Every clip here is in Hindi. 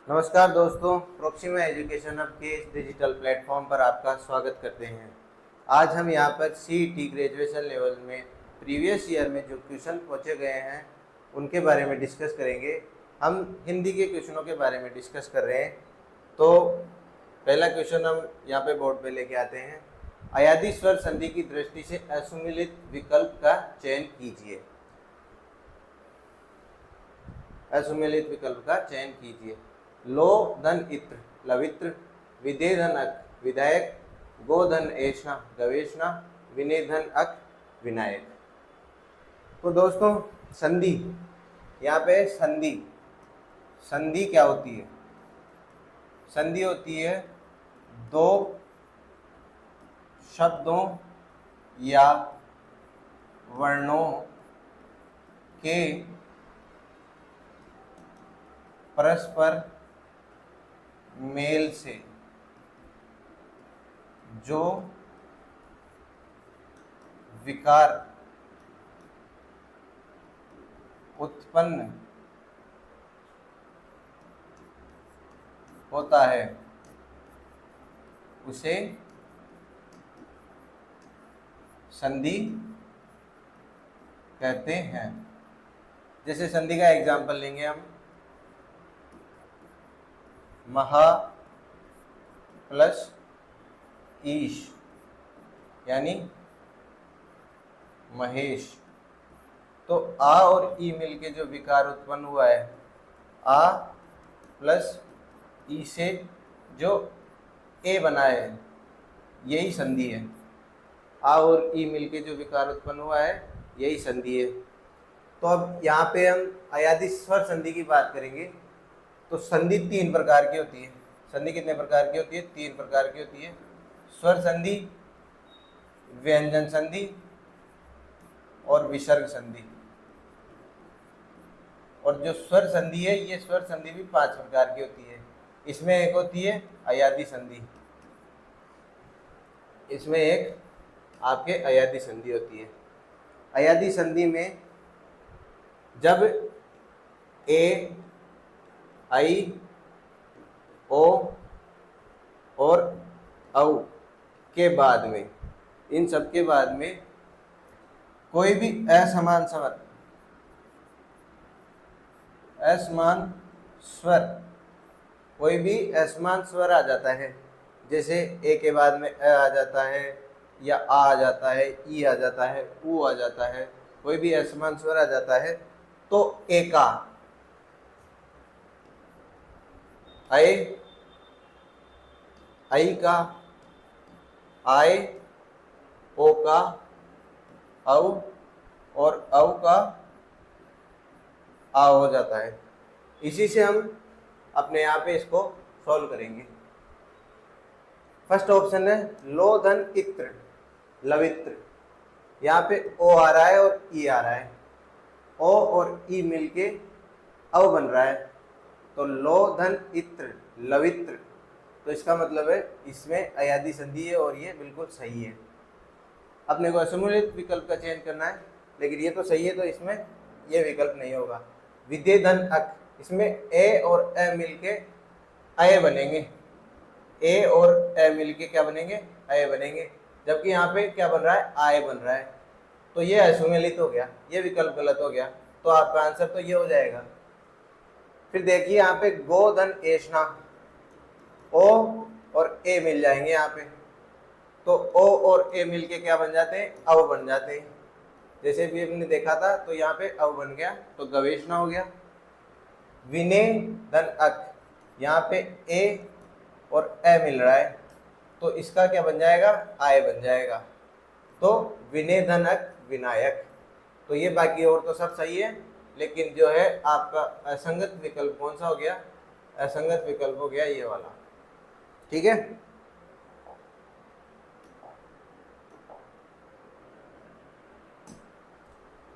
नमस्कार दोस्तों, प्रोक्सिमा एजुकेशन हब के इस डिजिटल प्लेटफॉर्म पर आपका स्वागत करते हैं। आज हम यहाँ पर सीईटी ग्रेजुएशन लेवल में प्रीवियस ईयर में जो क्वेश्चन पूछे गए हैं उनके बारे में डिस्कस करेंगे। हम हिंदी के क्वेश्चनों के बारे में डिस्कस कर रहे हैं। तो पहला क्वेश्चन हम यहाँ पे बोर्ड पे लेके आते हैं। अयादी स्वर संधि की दृष्टि से असुमिलित विकल्प का चयन कीजिए। असुमिलित विकल्प का चयन कीजिए। लो धन इत्र लवित्र, विदे धन अक विधायक, गो धन ऐषणा गवेषणा, विनय धन अक विनायक। तो दोस्तों संधि, यहाँ पे संधि संधि क्या होती है? संधि होती है दो शब्दों या वर्णों के परस्पर मेल से जो विकार उत्पन्न होता है उसे संधि कहते हैं। जैसे संधि का एग्जाम्पल लेंगे हम, महा प्लस ईश यानी महेश। तो आ और ई मिलके जो विकार उत्पन्न हुआ है, आ प्लस ई से जो ए बना है, यही संधि है। आ और ई मिलके जो विकार उत्पन्न हुआ है, यही संधि है। तो अब यहाँ पे हम अयादी स्वर संधि की बात करेंगे। तो संधि तीन प्रकार की होती है। संधि कितने प्रकार की होती है? तीन प्रकार की होती है। स्वर संधि, व्यंजन संधि और विसर्ग संधि। और जो स्वर संधि है, ये स्वर संधि भी पांच प्रकार की होती है। इसमें एक होती है अयादी संधि, इसमें एक आपके अयादी संधि होती है। अयादी संधि में जब ए, आई, ओ और औ के बाद में, इन सब के बाद में कोई भी असमान स्वर कोई भी असमान स्वर आ जाता है। जैसे ए के बाद में अ आ जाता है, या आ जाता है, ई आ जाता है, ऊ आ जाता है, कोई भी असमान स्वर आ जाता है, तो ए का, आई का, आए, ओ का, औ और औ का आ हो जाता है। इसी से हम अपने यहाँ पे इसको सॉल्व करेंगे। फर्स्ट ऑप्शन है लो धन इत्र लवित्र। यहाँ पे ओ आ रहा है और ई आ रहा है, ओ और ई मिलके अव बन रहा है, तो लो धन इत्र लवित्र। तो इसका मतलब है इसमें अयादी संधि है और ये बिल्कुल सही है। अपने को असुमिलित विकल्प का चयन करना है, लेकिन ये तो सही है, तो इसमें ये विकल्प नहीं होगा। विदे धन अक, इसमें ए और अ मिलके अय बनेंगे। ए और अ मिलके क्या बनेंगे? अय बनेंगे। जबकि यहाँ पे क्या बन रहा है? आय बन रहा है। तो ये असुमिलित हो गया, ये विकल्प गलत हो गया। तो आपका आंसर तो ये हो जाएगा। फिर देखिए यहाँ पे गो धन ऐषणा, ओ और ए मिल जाएंगे यहाँ पे, तो ओ और ए मिलके क्या बन जाते हैं? अव बन जाते हैं। जैसे भी हमने देखा था, तो यहाँ पे अव बन गया, तो गवेषणा हो गया। विने धन अक, यहाँ पे ए और अ मिल रहा है, तो इसका क्या बन जाएगा? आय बन जाएगा। तो विनय धन अक विनायक। तो ये बाकी और तो सब सही है, लेकिन जो है आपका असंगत विकल्प कौन सा हो गया? असंगत विकल्प हो गया ये वाला। ठीक है।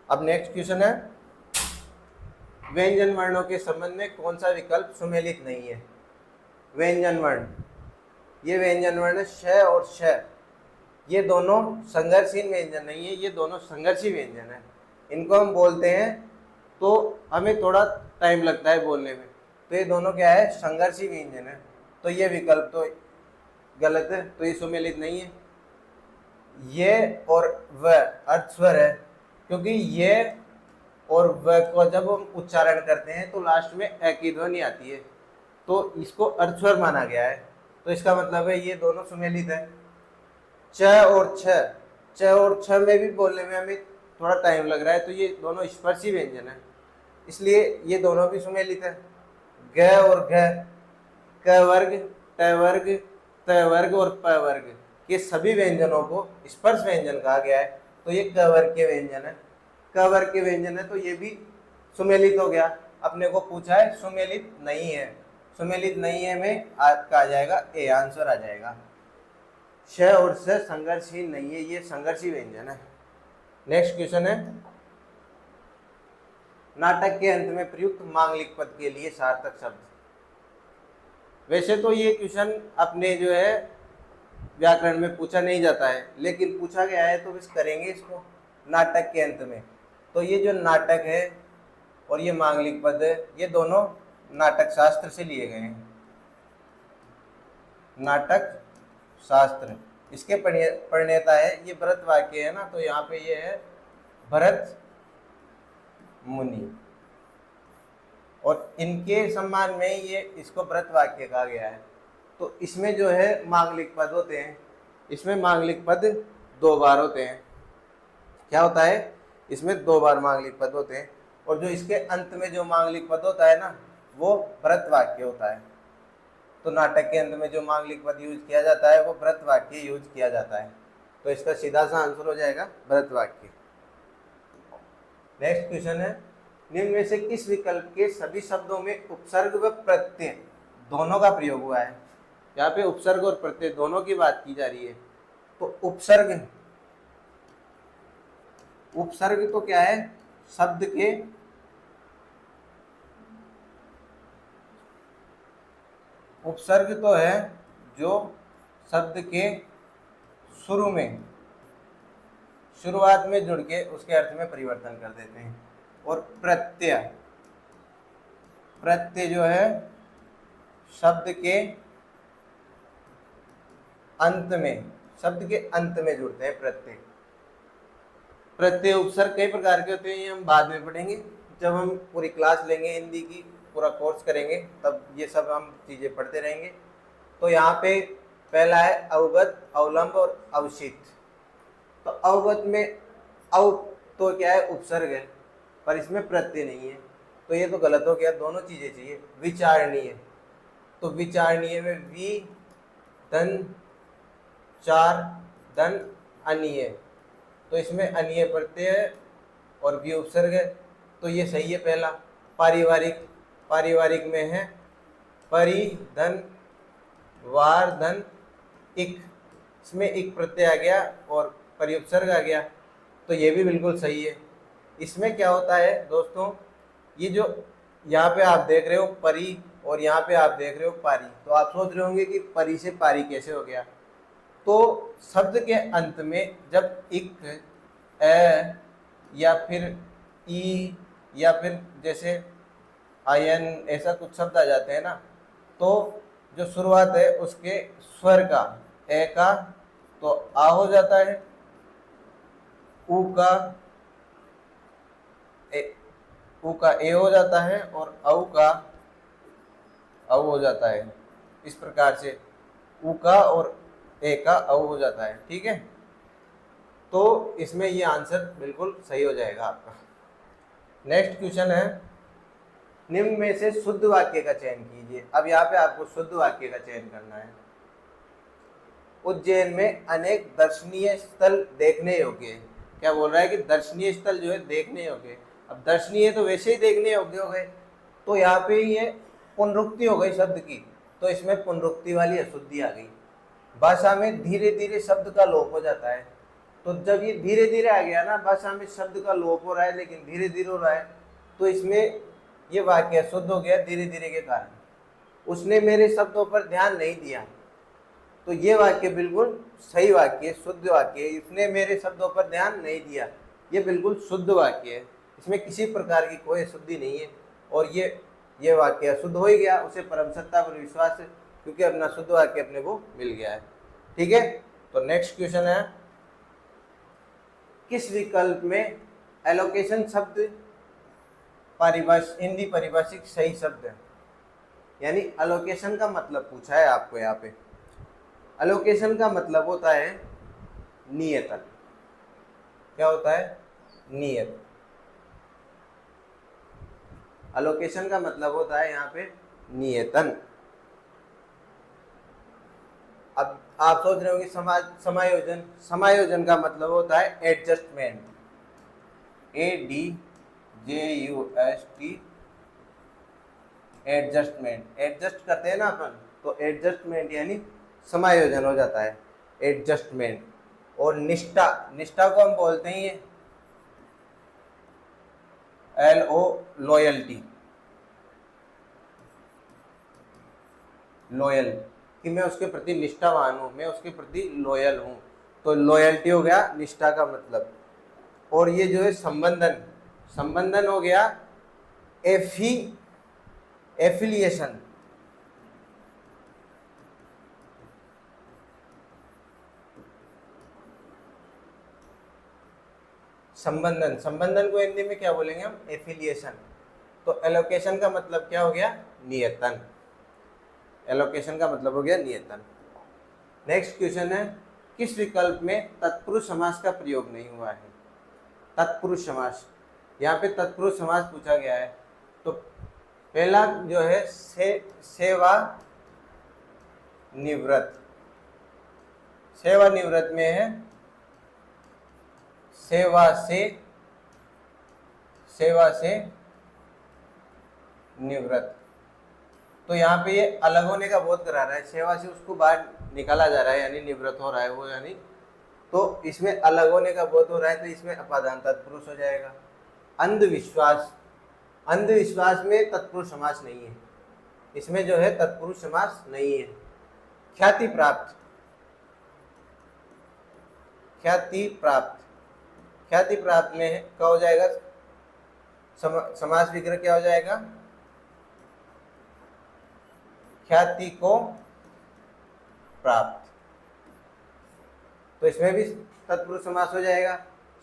अब नेक्स्ट क्वेश्चन है, व्यंजन वर्णों के संबंध में कौन सा विकल्प सुमेलित नहीं है? व्यंजन वर्ण, ये व्यंजन वर्ण श और श, ये दोनों संघर्षहीन व्यंजन नहीं है, ये दोनों संघर्षी व्यंजन है। इनको हम बोलते हैं, तो हमें थोड़ा टाइम लगता है बोलने में। तो ये दोनों क्या है, संघर्षी व्यंजन है। तो ये विकल्प तो गलत है, तो ये सुमेलित नहीं है। ये और व अर्धस्वर है, क्योंकि ये और व को जब हम उच्चारण करते हैं तो लास्ट में ए की ध्वनि आती है, तो इसको अर्धस्वर माना गया है। तो इसका मतलब है ये दोनों सुमेलित है। च और छ में भी बोलने में हमें थोड़ा टाइम लग रहा है, तो ये दोनों स्पर्शी व्यंजन है, इसलिए ये दोनों भी सुमेलित है। ग और घ, क वर्ग, ट वर्ग, त वर्ग और प वर्ग के सभी व्यंजनों को स्पर्श व्यंजन कहा गया है, तो ये क वर्ग के व्यंजन है। क वर्ग के व्यंजन है, तो ये भी सुमेलित हो गया। अपने को पूछा है सुमेलित नहीं है, सुमेलित नहीं है में आपका आ जाएगा ए, आंसर आ जाएगा। श और स संघर्षहीन नहीं है, ये संघर्षी व्यंजन है। नेक्स्ट क्वेश्चन है, नाटक के अंत में प्रयुक्त मांगलिक पद के लिए सार्थक शब्द। वैसे तो ये क्वेश्चन अपने जो है व्याकरण में पूछा नहीं जाता है, लेकिन पूछा गया है तो बस करेंगे इसको नाटक के अंत में। तो ये जो नाटक है और ये मांगलिक पद है, ये दोनों नाटक शास्त्र से लिए गए हैं। नाटक शास्त्र, इसके प्रणेता है ये भरत वाक्य है ना, तो यहाँ पे ये है भरत मुनि, और इनके सम्मान में ये इसको भरत वाक्य कहा गया है। तो इसमें जो है मांगलिक पद होते हैं, इसमें मांगलिक पद 2 बार होते हैं। क्या होता है, इसमें 2 बार मांगलिक पद होते हैं, और जो इसके अंत में जो मांगलिक पद होता है ना, वो भरत वाक्य होता है। तो नाटक के अंत में जो मांगलिक पद यूज किया जाता है वो भरत वाक्य यूज किया जाता है, तो इसका सीधा सा आंसर हो जाएगा भरत वाक्य। नेक्स्ट क्वेश्चन है, निम्न में से किस विकल्प के सभी शब्दों में उपसर्ग व प्रत्यय दोनों का प्रयोग हुआ है। यहाँ पे उपसर्ग और प्रत्यय दोनों की बात की जा रही है। तो उपसर्ग, उपसर्ग तो क्या है, शब्द के उपसर्ग तो है जो शब्द के शुरू में, शुरुआत में जुड़ के उसके अर्थ में परिवर्तन कर देते हैं। और प्रत्यय, प्रत्यय जो है शब्द के अंत में, शब्द के अंत में जुड़ते हैं प्रत्यय। प्रत्यय उपसर्ग कई प्रकार के होते हैं, ये हम बाद में पढ़ेंगे जब हम पूरी क्लास लेंगे, हिंदी की पूरा कोर्स करेंगे, तब ये सब हम चीजें पढ़ते रहेंगे। तो यहाँ पे पहला है अवगत, अवलंब और अवसित। तो अवगत में अव तो क्या है, उपसर्ग है, पर इसमें प्रत्यय नहीं है, तो ये तो गलत हो गया, दोनों चीजें चाहिए। विचारणीय, तो विचारणीय में वी धन चार धन अनीय, तो इसमें अनीय प्रत्यय है और वी उपसर्ग है, तो ये सही है पहला। पारिवारिक, पारिवारिक में है परि धन वार धन इक, इसमें इक प्रत्यय आ गया और परि उपसर्ग आ गया, तो ये भी बिल्कुल सही है। इसमें क्या होता है दोस्तों, ये जो यहाँ पे आप देख रहे हो परि और यहाँ पे आप देख रहे हो पारी, तो आप सोच रहे होंगे कि परि से पारी कैसे हो गया। तो शब्द के अंत में जब इक, ए या फिर ई या फिर जैसे आयन ऐसा कुछ शब्द आ जाते हैं ना, तो जो शुरुआत है उसके स्वर का, ए का तो आ हो जाता है, उ का ए हो जाता है और औ का औ हो जाता है। इस प्रकार से उ का और ए का औ हो जाता है, ठीक है। तो इसमें ये आंसर बिल्कुल सही हो जाएगा आपका। नेक्स्ट क्वेश्चन है, निम्न में से शुद्ध वाक्य का चयन कीजिए। अब यहाँ पे आपको शुद्ध वाक्य का चयन करना है। उज्जैन में अनेक दर्शनीय स्थल देखने योग्य है। क्या बोल रहा है कि दर्शनीय स्थल जो है देखने योग्य है। अब दर्शनीय तो वैसे ही देखने योग्य हो गए, तो यहाँ पे ये पुनरुक्ति हो गई शब्द की, तो इसमें पुनरुक्ति वाली अशुद्धि आ गई। भाषा में धीरे धीरे शब्द का लोप हो जाता है, तो जब ये धीरे धीरे आ गया ना, भाषा में शब्द का लोप हो रहा है लेकिन धीरे धीरे हो रहा है, तो इसमें ये वाक्य अशुद्ध हो गया धीरे धीरे के कारण। उसने मेरे शब्दों पर ध्यान नहीं दिया, तो ये वाक्य बिल्कुल सही वाक्य, शुद्ध वाक्य है। इसने मेरे शब्दों पर ध्यान नहीं दिया, ये बिल्कुल शुद्ध वाक्य है, इसमें किसी प्रकार की कोई अशुद्धि नहीं है और ये ये वाक्य शुद्ध हो ही गया, उसे परम सत्ता पर विश्वास है क्योंकि अपना शुद्ध वाक्य अपने को मिल गया है। ठीक है, तो नेक्स्ट क्वेश्चन है, किस विकल्प में एलोकेशन शब्द हिंदी परिभाषिक सही शब्द है? यानी अलोकेशन का मतलब पूछा है आपको यहाँ पे। अलोकेशन का मतलब होता है नियतन। क्या होता है? नियत। अलोकेशन का मतलब होता है यहाँ पे नियतन। अब आप सोच रहे होंगे समायोजन। समायोजन का मतलब होता है एडजस्टमेंट। ADJUST, adjustment. एडजस्ट करते हैं ना अपन, तो एडजस्टमेंट यानी समायोजन हो जाता है, एडजस्टमेंट। और निष्ठा, निष्ठा को हम बोलते हैं ये LO, लॉयल्टी। लॉयल कि मैं उसके प्रति निष्ठावान हूं, मैं उसके प्रति लॉयल हूं, तो लॉयल्टी हो गया निष्ठा का मतलब। और ये जो है संबंधन, संबंधन हो गया एफिलिएशन। संबंधन, संबंधन को हिंदी में क्या बोलेंगे हम? एफिलिएशन। तो एलोकेशन का मतलब क्या हो गया? नियतन। एलोकेशन का मतलब हो गया नियतन। नेक्स्ट क्वेश्चन है, किस विकल्प में तत्पुरुष समास का प्रयोग नहीं हुआ है? तत्पुरुष समास, यहाँ पे तत्पुरुष समास पूछा गया है। तो पहला जो है सेवा निवृत्त। सेवा निवृत्त में है सेवा से निवृत्त। तो यहाँ पे ये अलग होने का बोध करा रहा है, सेवा से उसको बाहर निकाला जा रहा है यानी निवृत्त हो रहा है वो, यानी तो इसमें अलग होने का बोध हो रहा है, तो इसमें अपादान तत्पुरुष हो जाएगा। अंधविश्वास, अंधविश्वास में तत्पुरुष समास नहीं है, इसमें जो है तत्पुरुष समास नहीं है। ख्याति प्राप्त, ख्याति प्राप्त, ख्याति प्राप्त में क्या हो जाएगा? समास विग्रह क्या हो जाएगा? ख्याति को प्राप्त, तो इसमें भी तत्पुरुष समास हो जाएगा।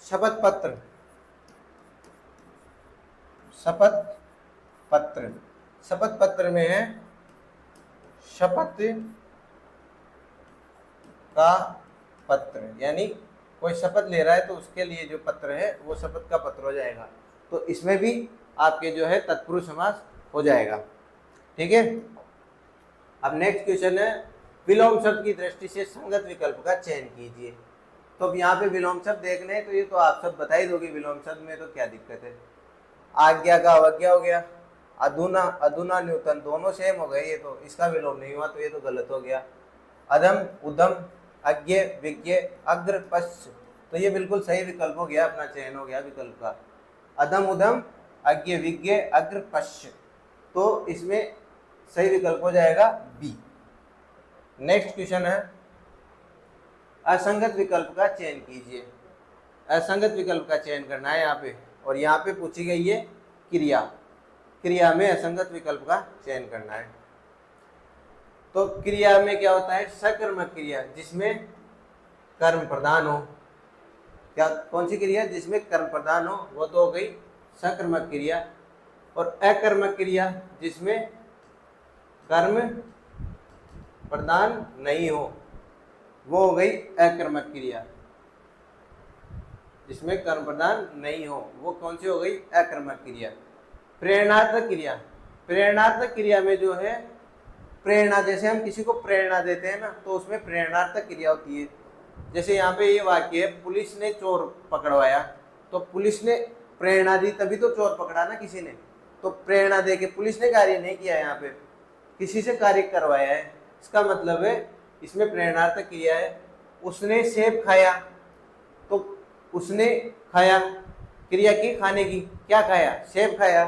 शपथ पत्र, शपथ पत्र, शपथ पत्र में है शपथ का पत्र, यानी कोई शपथ ले रहा है तो उसके लिए जो पत्र है वो शपथ का पत्र हो जाएगा। तो इसमें भी आपके जो है तत्पुरुष समास हो जाएगा। ठीक है, अब नेक्स्ट क्वेश्चन है, विलोम शब्द की दृष्टि से संगत विकल्प का चयन कीजिए। तो अब यहाँ पे विलोम शब्द देखने हैं, तो ये तो आप सब बता ही दोगे विलोम शब्द में तो क्या दिक्कत है। आज्ञा का अवज्ञा हो गया, अधुना अधुना न्यूतन, दोनों सेम हो गए, ये तो इसका विलोम नहीं हुआ तो ये तो गलत हो गया। अधम उदम, अज्ञ विज्ञ, अग्र पश्च, तो ये बिल्कुल सही विकल्प हो गया, अपना चयन हो गया विकल्प का। अधम उदम अज्ञ विज्ञ अग्र पश्च, तो इसमें सही विकल्प हो जाएगा बी। नेक्स्ट क्वेश्चन है, असंगत विकल्प का चयन कीजिए। असंगत विकल्प का चयन करना है यहाँ पे, और यहाँ पे पूछी गई है क्रिया, क्रिया में असंगत विकल्प का चयन करना है। तो क्रिया में क्या होता है? सकर्मक क्रिया जिसमें कर्म प्रधान हो। क्या कौन सी क्रिया? जिसमें कर्म प्रधान हो, वो तो हो गई सकर्मक क्रिया। और अकर्मक क्रिया जिसमें कर्म प्रधान नहीं हो, वो हो गई अकर्मक क्रिया। जिसमें कर्म प्रधान नहीं हो वो कौन सी हो गई? अकर्मक क्रिया। प्रेरणात्मक क्रिया, प्रेरणात्मक क्रिया में जो है प्रेरणा, जैसे हम किसी को प्रेरणा देते हैं ना, तो उसमें प्रेरणात्मक क्रिया होती है। जैसे यहाँ पे ये वाक्य है, पुलिस ने चोर पकड़वाया, तो पुलिस ने प्रेरणा दी तभी तो चोर पकड़ा ना किसी ने, तो प्रेरणा दे के पुलिस ने कार्य नहीं किया, यहाँ पे किसी से कार्य करवाया है। इसका मतलब है इसमें प्रेरणात्मक क्रिया है। उसने सेब खाया, तो उसने खाया, क्रिया की खाने की, क्या खाया? सेब खाया,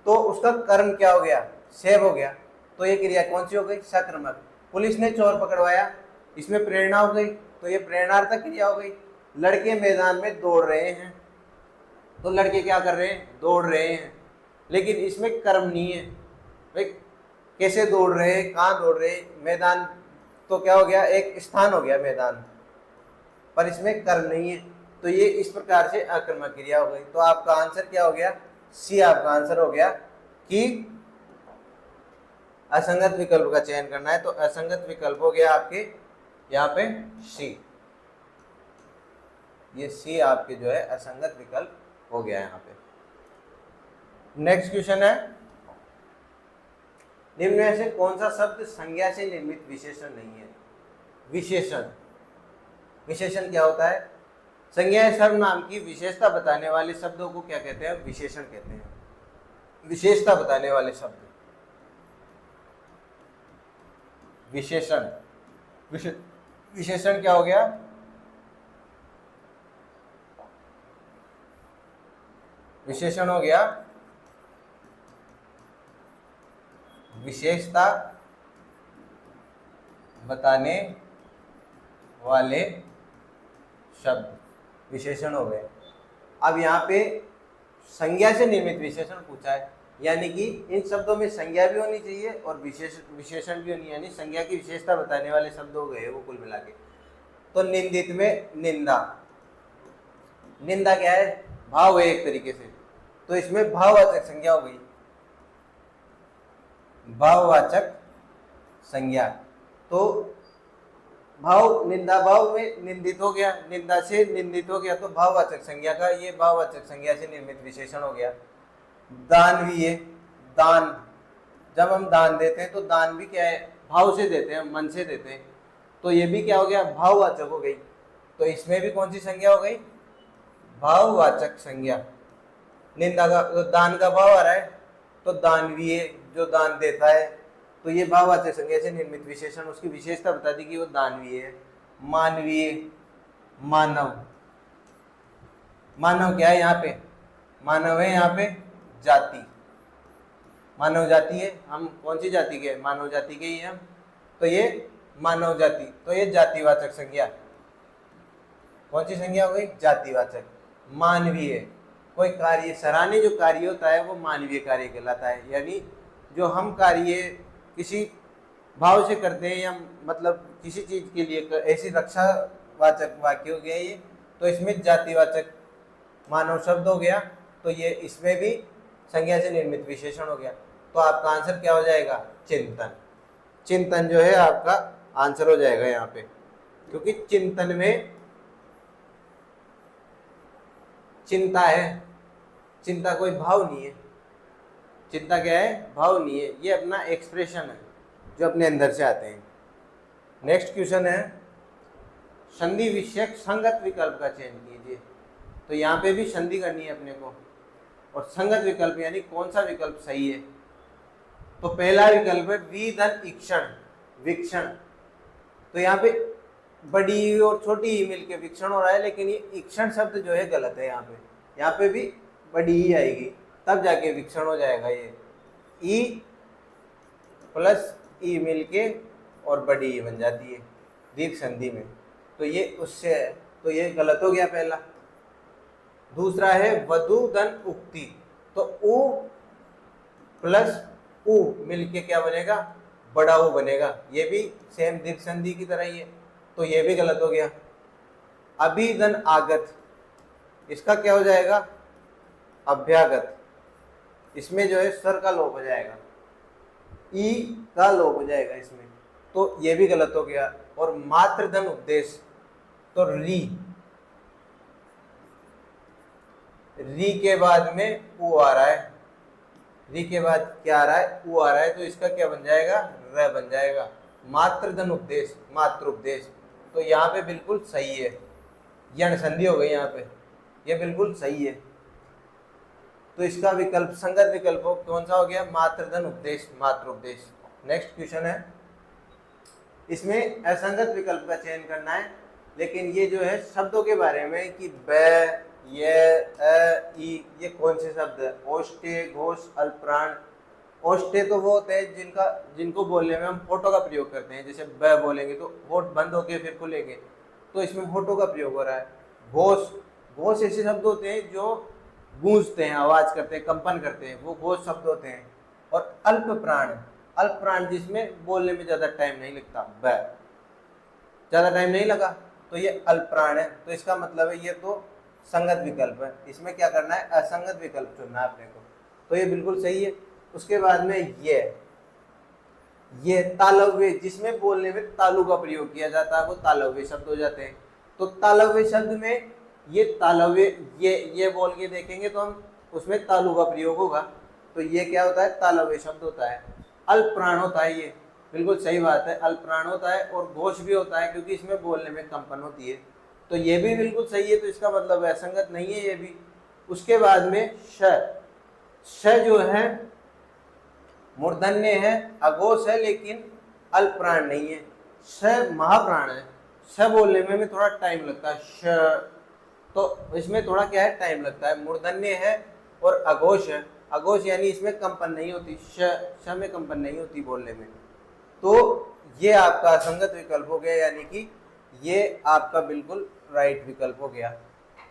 तो उसका कर्म क्या हो गया? सेब हो गया, तो ये क्रिया कौन सी हो गई? सकर्मक। पुलिस ने चोर पकड़वाया, इसमें प्रेरणा हो गई, तो ये प्रेरणार्थक क्रिया हो गई। लड़के मैदान में दौड़ रहे हैं, तो लड़के क्या कर रहे हैं? दौड़ रहे हैं, लेकिन इसमें कर्म नहीं है, भाई कैसे दौड़ रहे हैं, कहाँ दौड़ रहे हैं, मैदान तो क्या हो गया, एक स्थान हो गया मैदान, पर इसमें कर्म नहीं है, तो ये इस प्रकार से आक्रमक क्रिया हो गई। तो आपका आंसर क्या हो गया, सी आपका आंसर हो गया कि असंगत विकल्प का चयन करना है। तो असंगत विकल्प हो गया आपके यहाँ पे सी, ये सी आपके जो है असंगत विकल्प हो गया यहाँ पे। नेक्स्ट क्वेश्चन है, निम्न में से कौन सा शब्द संज्ञा से निर्मित विशेषण नहीं है। विशेषण, विशेषण क्या होता है, संज्ञा सर्वनाम की विशेषता बताने वाले शब्दों को क्या कहते हैं, विशेषण कहते हैं। विशेषता बताने वाले शब्द विशेषण। विशेषण क्या हो गया, विशेषण हो गया विशेषता बताने वाले शब्द, विशेषण हो गए। अब यहाँ पे संज्ञा से निर्मित विशेषण पूछा है, यानी कि इन शब्दों में संज्ञा भी होनी चाहिए और विशेषण भी होनी, यानी संज्ञा की विशेषता बताने वाले शब्द हो गए वो कुल मिला के। तो निंदित में निंदा, निंदा क्या है, भाव है एक तरीके से, तो इसमें भाववाचक संज्ञा हो गई, भाववाचक संज्ञा। तो भाव, निंदा भाव में निंदित हो गया, निंदा से निंदित हो गया, तो भाववाचक संज्ञा का ये भाववाचक संज्ञा से निर्मित विशेषण हो गया। दान भी है, दान, जब हम दान देते हैं तो दान भी क्या है, भाव से देते हैं, मन से देते हैं, तो ये भी क्या हो गया, भाववाचक हो गई। तो इसमें भी कौन सी संज्ञा हो गई, भाववाचक संज्ञा। निंदा का, तो दान का भाव आ रहा है, तो दानवीय जो दान देता है, तो ये भाववाचक संज्ञा से निर्मित विशेषण, उसकी विशेषता बता दी कि वो दानवीय है। मानवीय, मानव, मानव क्या है यहाँ पे, मानव है यहाँ पे जाति, मानव जाति है, हम कौन सी जाति के, मानव जाति के ही हम, तो ये मानव जाति, तो ये जातिवाचक संज्ञा, कौन सी संज्ञा हो गई, जातिवाचक। मानवीय, कोई कार्य, सराहनीय जो कार्य होता है वो मानवीय कार्य कहलाता है, यानी जो हम कार्य किसी भाव से करते हैं, या मतलब किसी चीज के लिए, ऐसी रक्षावाचक वाक्य हो गया ये, तो इसमें जातिवाचक मानव शब्द हो गया, तो ये इसमें भी संज्ञा से निर्मित विशेषण हो गया। तो आपका आंसर क्या हो जाएगा, चिंतन। चिंतन जो है आपका आंसर हो जाएगा यहाँ पे, क्योंकि चिंतन में चिंता है, चिंता कोई भाव नहीं है, चिंता क्या है, भाव नहीं है, ये अपना एक्सप्रेशन है जो अपने अंदर से आते हैं। नेक्स्ट क्वेश्चन है, संधि विषयक संगत विकल्प का चयन कीजिए। तो यहाँ पे भी संधि करनी है अपने को, और संगत विकल्प यानी कौन सा विकल्प सही है। तो पहला विकल्प है विधन इक्षण, वीक्षण। तो यहाँ पे बड़ी और छोटी ई मिल के वीक्षण हो रहा है, लेकिन ये इक्षण शब्द जो है गलत है, यहाँ पे भी बड़ी ही आएगी, तब जाके वीक्षण हो जाएगा। ये ई प्लस ई मिल के और बड़ी ई बन जाती है दीर्घ संधि में, तो ये उससे, तो ये गलत हो गया पहला। दूसरा है वधु धन उक्ति, तो उ प्लस उ मिलके क्या बनेगा, बड़ा उ बनेगा, ये भी सेम दीर्घ संधि की तरह ही है, तो ये भी गलत हो गया। अभिधन आगत, इसका क्या हो जाएगा, अभ्यागत, इसमें जो है स्वर का लोप हो जाएगा, ई का लोप हो जाएगा इसमें, तो ये भी गलत हो गया। और मात्र धन उपदेश, तो री के बाद में उ आ रहा है, री के बाद क्या आ रहा है, उ आ रहा है, तो इसका क्या बन जाएगा, र बन जाएगा। मात्र धन उपदेश, मात्र उपदेश, तो यहाँ पे बिल्कुल सही है, यण संधि हो गई यहाँ पे, ये बिल्कुल सही है। तो इसका विकल्प संगत विकल्प कौन सा हो गया, मात्र धन उपदेश, मात्र उपदेश। नेक्स्ट क्वेश्चन है, इसमें असंगत विकल्प का चयन करना है, लेकिन ये जो है शब्दों के बारे में कि ब, ये कौन से शब्द है, ओष्ठे, घोष, अल्पप्राण। ओष्ठे तो वो होते हैं जिनको बोलने में हम होठों का प्रयोग करते हैं, जैसे ब बोलेंगे तो होठ बंद होके फिर खुलेंगे, तो इसमें होठों का प्रयोग हो रहा है। घोष, घोष ऐसे शब्द होते हैं जो गूंजते हैं, आवाज करते हैं, कंपन करते हैं, वो घोष शब्द होते हैं। और अल्प प्राण, अल्प प्राण जिसमें बोलने में ज्यादा टाइम नहीं लगता, ब ज्यादा टाइम नहीं लगा, तो ये अल्प प्राण है। तो इसका मतलब है ये तो संगत विकल्प है, इसमें क्या करना है, असंगत विकल्प चुनना है अपने को, तो ये बिल्कुल सही है। उसके बाद में ये तालव्य, जिसमें बोलने में तालु का प्रयोग किया जाता है वो तालव्य शब्द हो जाते हैं। तो तालव्य शब्द में ये तालव्य, ये बोल के देखेंगे तो हम उसमें तालु का प्रयोग होगा, तो ये क्या होता है, तालव्य शब्द होता है। अल्प प्राण होता है, ये बिल्कुल सही बात है, अल्प प्राण होता है। और घोष भी होता है क्योंकि इसमें बोलने में कंपन होती है, तो ये भी बिल्कुल सही है, तो इसका मतलब असंगत नहीं है ये भी। उसके बाद में श जो है मूर्धन्य है, अघोष है, लेकिन अल्प प्राण नहीं है। श महाप्राण है, श बोलने में थोड़ा टाइम लगता है, श, तो इसमें थोड़ा क्या है, टाइम लगता है। मूर्धन्य है और अघोष है, अघोष यानी इसमें कंपन नहीं होती, श में कंपन नहीं होती बोलने में, तो ये आपका असंगत विकल्प हो गया, यानी कि ये आपका बिल्कुल राइट विकल्प हो गया।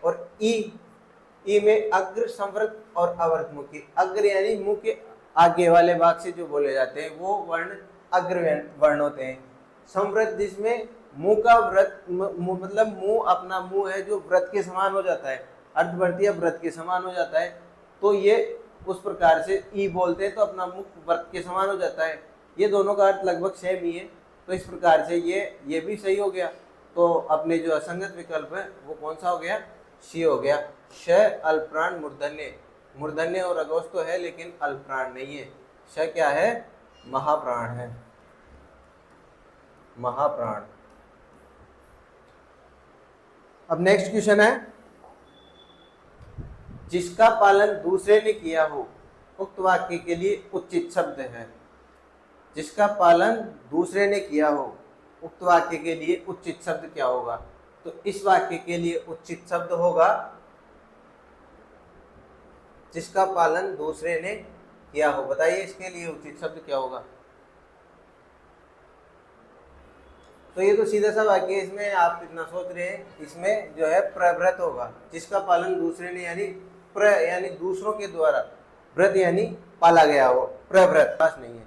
और ई में अग्र, संवृत और अवर्तमुखी। अग्र यानी मुंह के आगे वाले भाग से जो बोले जाते हैं वो वर्ण अग्र वर्ण होते हैं। संवृत जिसमें मुंह का व्रत, मतलब मुंह, अपना मुंह है जो व्रत के समान हो जाता है, अर्धवर्तीय व्रत के समान हो जाता है, तो ये उस प्रकार से ई बोलते हैं, तो अपना मुख व्रत के समान हो जाता है। ये दोनों का अर्थ लगभग सेम ही है, तो इस प्रकार से ये भी सही हो गया। तो अपने जो असंगत विकल्प है वो कौन सा हो गया, सी हो गया। श अल्प प्राण मूर्धन्य, मूर्धन्य और अघोष तो है लेकिन अल्प प्राण नहीं है। श क्या है, महाप्राण है, महाप्राण। अब नेक्स्ट क्वेश्चन है, जिसका पालन दूसरे ने किया हो उक्त वाक्य के लिए उचित शब्द है। जिसका पालन दूसरे ने किया हो उक्त वाक्य के लिए उचित शब्द क्या होगा, तो इस वाक्य के लिए उचित शब्द होगा, जिसका पालन दूसरे ने किया हो। बताइए इसके लिए उचित शब्द क्या होगा। तो ये तो सीधा सा वाक्य है, इसमें आप इतना सोच रहे हैं, इसमें जो है प्रव्रत होगा, जिसका पालन दूसरे ने, यानी यानी दूसरों के द्वारा, व्रत यानी पाला गया हो, प्रव्रत पास नहीं है।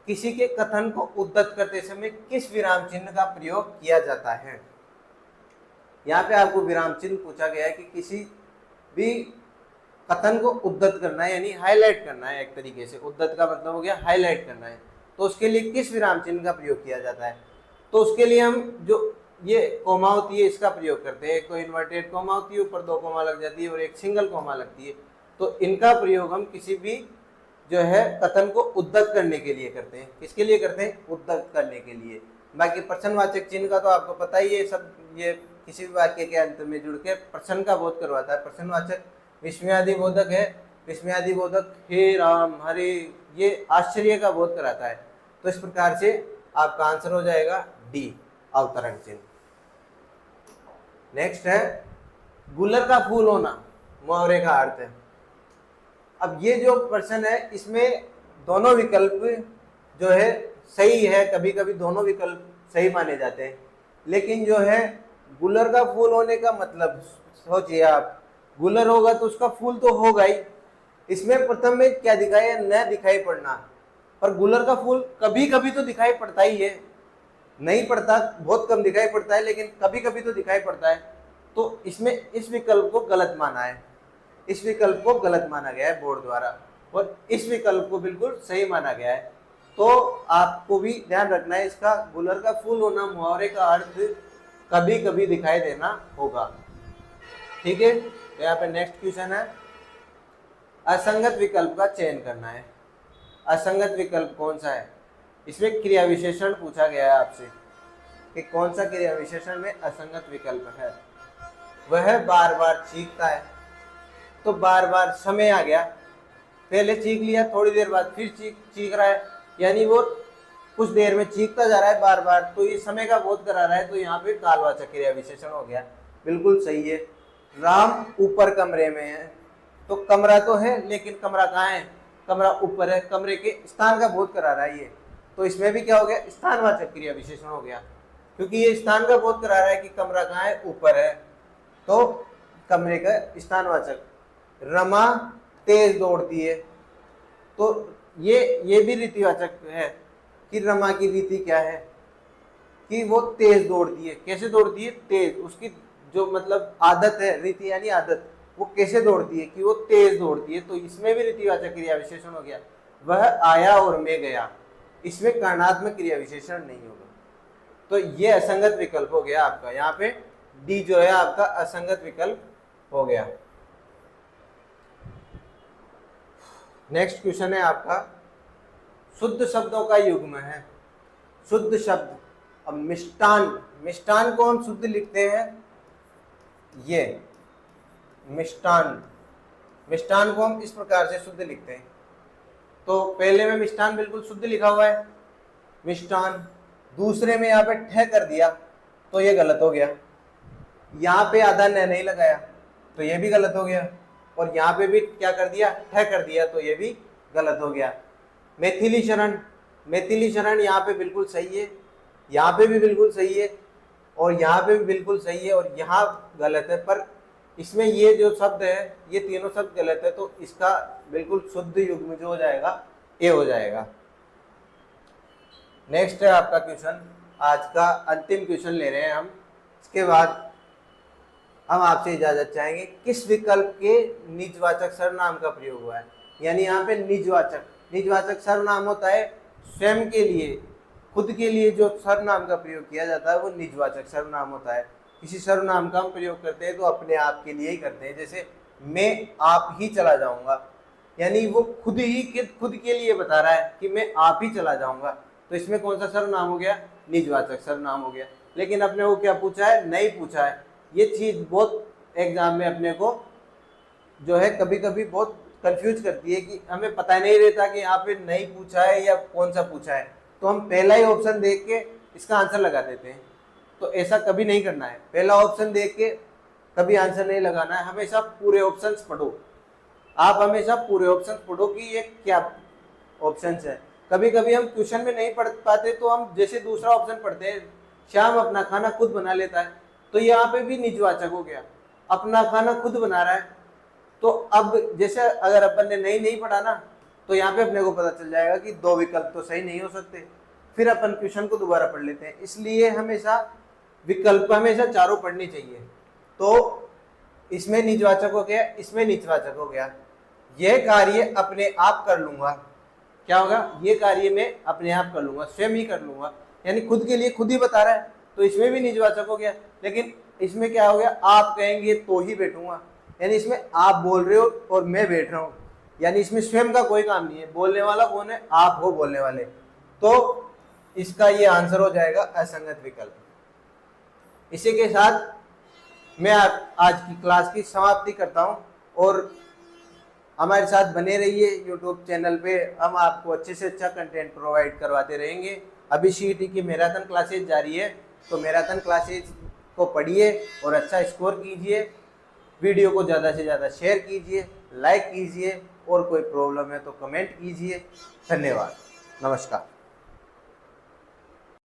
किसी के कथन को उद्धत करते समय किस विराम चिन्ह का प्रयोग किया जाता है। यहाँ पे आपको विराम चिन्ह पूछा गया है कि किसी भी कथन को उद्धत करना है, यानी हाईलाइट करना है, एक तरीके से उद्धत का मतलब हो गया हाईलाइट करना है, तो उसके लिए किस विराम चिन्ह का प्रयोग किया जाता है। तो उसके लिए हम जो ये कोमा होती है इसका प्रयोग करते हैं। एक तो इन्वर्टेड कोमा होती है, ऊपर 2 कोमा लग जाती है, और एक सिंगल कोमा लगती है, तो इनका प्रयोग हम किसी भी जो है कथन को उद्धत करने के लिए करते हैं। किसके लिए करते हैं, उद्धत करने के लिए। बाकी प्रश्नवाचक चिन्ह का तो आपको पता ही है, सब ये किसी भी वाक्य के अंत में जुड़ के प्रश्न का बोध करवाता है। प्रश्नवाचक विस्मयादि बोधक है, विस्मयादि बोधक हे राम हरे, ये आश्चर्य का बोध कराता है। तो इस प्रकार से आपका आंसर हो जाएगा डी, अवतरण चिन्ह। नेक्स्ट है, गुलर का फूल होना मुहावरे का अर्थ है। अब ये जो प्रश्न है इसमें दोनों विकल्प जो है सही है, कभी कभी दोनों विकल्प सही माने जाते हैं, लेकिन जो है गुलर का फूल होने का मतलब सोचिए आप, गुलर होगा तो उसका फूल तो होगा ही। इसमें प्रथम में क्या दिखाई है, न दिखाई पड़ना, पर गुलर का फूल कभी कभी तो दिखाई पड़ता ही है, नहीं पड़ता, बहुत कम दिखाई पड़ता है, लेकिन कभी कभी तो दिखाई पड़ता है। तो इसमें इस विकल्प को गलत माना है, इस विकल्प को गलत माना गया है बोर्ड द्वारा, और इस विकल्प को बिल्कुल सही माना गया है। तो आपको भी ध्यान रखना है, इसका गुलर का फूल होना मुहावरे का अर्थ कभी कभी दिखाई देना होगा। ठीक है, तो यहाँ पे नेक्स्ट क्वेश्चन है, असंगत विकल्प का चयन करना है। असंगत विकल्प कौन सा है, इसमें क्रिया विशेषण पूछा गया है आपसे कि कौन सा क्रिया विशेषण में असंगत विकल्प है। वह बार बार चीखता है, तो बार बार समय आ गया, पहले चीख लिया, थोड़ी देर बाद फिर चीख रहा है, यानी वो कुछ देर में चीखता जा रहा है बार बार, तो ये समय का बोध करा रहा है, तो यहाँ पे कालवाचक क्रिया विशेषण हो गया, बिल्कुल सही है। राम ऊपर कमरे में है, तो कमरा तो है लेकिन कमरा कहाँ है, कमरा ऊपर है, कमरे के स्थान का बोध करा रहा है ये, तो इसमें भी क्या हो गया, स्थानवाचक क्रिया विशेषण हो गया, क्योंकि ये स्थान का बोध करा रहा है कि कमरा कहाँ है, ऊपर है, तो कमरे का स्थानवाचक। रमा तेज दौड़ती है, तो ये भी रीतिवाचक है कि रमा की रीति क्या है कि वो तेज दौड़ती है। कैसे दौड़ती है? तेज। उसकी जो मतलब आदत है, रीति यानी आदत, वो कैसे दौड़ती है कि वो तेज दौड़ती है। तो इसमें भी रीतिवाचक क्रिया विशेषण हो गया। वह आया और मैं गया, इसमें कारणात्मक क्रिया विशेषण नहीं होगा। तो ये असंगत विकल्प हो गया आपका। यहाँ पे डी जो है आपका असंगत विकल्प हो गया। नेक्स्ट क्वेश्चन है आपका, शुद्ध शब्दों का युग्म है। शुद्ध शब्द, अब मिष्टान, मिष्टान को हम शुद्ध लिखते हैं, ये मिष्टान, मिष्टान को हम इस प्रकार से शुद्ध लिखते हैं। तो पहले में मिष्टान बिल्कुल शुद्ध लिखा हुआ है, मिष्टान। दूसरे में यहाँ पे ठह कर दिया तो ये गलत हो गया। यहाँ पे आधा न नहीं लगाया तो ये भी गलत हो गया। और यहाँ पे भी क्या कर दिया? ठह कर दिया, तो ये भी गलत हो गया। मैथिली शरण, मैथिली शरण यहाँ पे बिल्कुल सही है, यहाँ पे भी बिल्कुल सही है, और यहाँ पे भी बिल्कुल सही है, और यहाँ गलत है। पर इसमें ये जो शब्द है, ये तीनों शब्द गलत है, तो इसका बिल्कुल शुद्ध युग्म जो हो जाएगा, ए हो जाएगा। नेक्स्ट है आपका क्वेश्चन, आज का अंतिम क्वेश्चन ले रहे हैं हम। इसके बाद हम आपसे इजाजत चाहेंगे। किस विकल्प के निजवाचक सर्वनाम का प्रयोग हुआ है? यानी यहाँ पे निजवाचक, निजवाचक सर्वनाम होता है स्वयं के लिए, खुद के लिए जो सर्वनाम का प्रयोग किया जाता है वो निजवाचक सर्वनाम होता है। किसी सर्वनाम का हम प्रयोग करते हैं तो अपने आप के लिए ही करते हैं। जैसे मैं आप ही चला जाऊंगा, यानी वो खुद के लिए बता रहा है कि मैं आप ही चला जाऊंगा, तो इसमें कौन सा सर्वनाम हो गया? निजवाचक सर्वनाम हो गया। लेकिन अपने को क्या पूछा है? नहीं पूछा है। ये चीज बहुत एग्जाम में अपने को जो है कभी कभी बहुत कंफ्यूज करती है कि हमें पता नहीं रहता कि यहाँ पे नहीं पूछा है या कौन सा पूछा है, तो हम पहला ही ऑप्शन देख के इसका आंसर लगा देते हैं। तो ऐसा कभी नहीं करना है, पहला ऑप्शन देख के कभी आंसर नहीं लगाना है, हमेशा पूरे ऑप्शंस पढ़ो। आप हमेशा पूरे ऑप्शंस पढ़ो कि ये क्या ऑप्शंस है। कभी कभी हम क्वेश्चन में नहीं पढ़ पाते तो हम जैसे दूसरा ऑप्शन पढ़ते हैं, श्याम अपना खाना खुद बना लेता है, तो यहाँ पे भी निजवाचक हो गया, अपना खाना खुद बना रहा है। तो अब जैसे अगर अपन ने नहीं पढ़ा ना, तो यहाँ पे अपने को पता चल जाएगा कि दो विकल्प तो सही नहीं हो सकते, फिर अपन क्वेश्चन को दोबारा पढ़ लेते हैं। इसलिए हमेशा विकल्प हमेशा चारों पढ़नी चाहिए। तो इसमें निजवाचक हो गया, इसमें निजवाचक हो गया। यह कार्य अपने आप कर लूंगा, क्या होगा? ये कार्य मैं अपने आप कर लूंगा, स्वयं ही कर लूंगा, यानी खुद के लिए खुद ही बता रहा है, तो इसमें भी निजवाचक हो गया। लेकिन इसमें क्या हो गया? आप कहेंगे तो ही बैठूंगा, यानी इसमें आप बोल रहे हो और मैं बैठ रहा हूँ, यानी इसमें स्वयं का कोई काम नहीं है। बोलने वाला कौन है? आप हो बोलने वाले। तो इसका ये आंसर हो जाएगा असंगत विकल्प। इसी के साथ मैं आज की क्लास की समाप्ति करता हूँ, और हमारे साथ बने रहिए यूट्यूब चैनल पे। हम आपको अच्छे से अच्छा कंटेंट प्रोवाइड करवाते रहेंगे। अभी सीईटी की मैराथन क्लासेज जारी है, तो मैराथन क्लासेज को पढ़िए और अच्छा स्कोर कीजिए। वीडियो को ज़्यादा से ज़्यादा शेयर कीजिए, लाइक कीजिए, और कोई प्रॉब्लम है तो कमेंट कीजिए। धन्यवाद, नमस्कार।